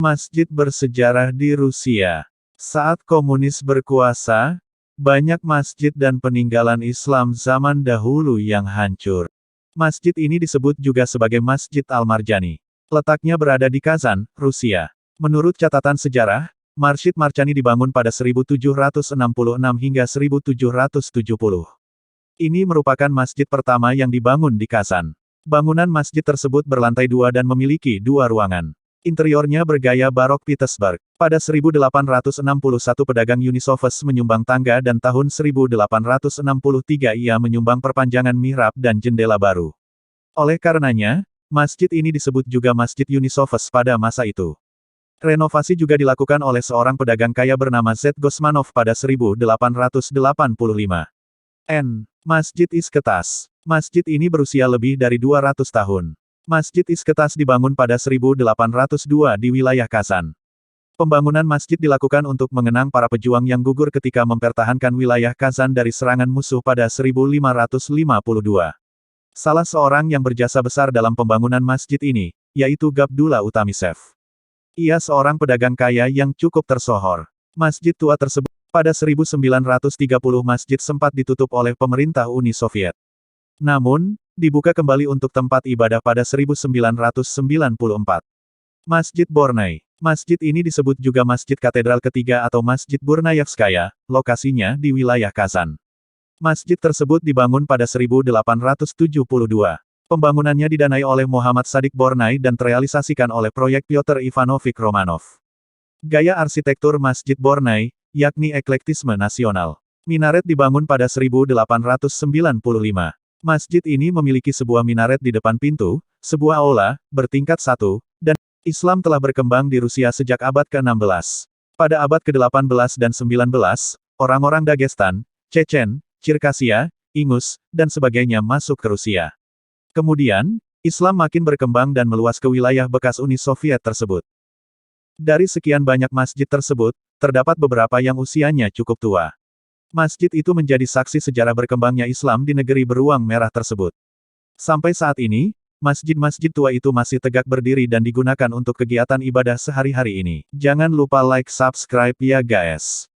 Masjid bersejarah di Rusia. Saat komunis berkuasa, banyak masjid dan peninggalan Islam zaman dahulu yang hancur. Masjid ini disebut juga sebagai Masjid Al-Marjani. Letaknya berada di Kazan, Rusia. Menurut catatan sejarah, Masjid Marjani dibangun pada 1766 hingga 1770. Ini merupakan masjid pertama yang dibangun di Kazan. Bangunan masjid tersebut berlantai 2 dan memiliki 2 ruangan. Interiornya bergaya barok Petersburg. Pada 1861 pedagang Unisofus menyumbang tangga dan tahun 1863 ia menyumbang perpanjangan mihrab dan jendela baru. Oleh karenanya, masjid ini disebut juga Masjid Unisofus pada masa itu. Renovasi juga dilakukan oleh seorang pedagang kaya bernama Z. Gosmanov pada 1885. Masjid Isketas. Masjid ini berusia lebih dari 200 tahun. Masjid Isketas dibangun pada 1802 di wilayah Kazan. Pembangunan masjid dilakukan untuk mengenang para pejuang yang gugur ketika mempertahankan wilayah Kazan dari serangan musuh pada 1552. Salah seorang yang berjasa besar dalam pembangunan masjid ini, yaitu Gabdullah Utamisev. Ia seorang pedagang kaya yang cukup tersohor. Masjid tua tersebut, pada 1930 masjid sempat ditutup oleh pemerintah Uni Soviet. Namun, dibuka kembali untuk tempat ibadah pada 1994. Masjid Bornai. Masjid ini disebut juga Masjid Katedral Ketiga atau Masjid Burnayevskaya, lokasinya di wilayah Kazan. Masjid tersebut dibangun pada 1872. Pembangunannya didanai oleh Muhammad Sadik Bornai dan terrealisasikan oleh proyek Pyotr Ivanovich Romanov. Gaya arsitektur Masjid Bornai, yakni eklektisme nasional. Minaret dibangun pada 1895. Masjid ini memiliki sebuah minaret di depan pintu, sebuah aula, bertingkat 1, dan Islam telah berkembang di Rusia sejak abad ke-16. Pada abad ke-18 dan 19, orang-orang Dagestan, Chechen, Cirkassia, Ingus, dan sebagainya masuk ke Rusia. Kemudian, Islam makin berkembang dan meluas ke wilayah bekas Uni Soviet tersebut. Dari sekian banyak masjid tersebut, terdapat beberapa yang usianya cukup tua. Masjid itu menjadi saksi sejarah berkembangnya Islam di negeri beruang merah tersebut. Sampai saat ini, masjid-masjid tua itu masih tegak berdiri dan digunakan untuk kegiatan ibadah sehari-hari ini. Jangan lupa like subscribe ya guys.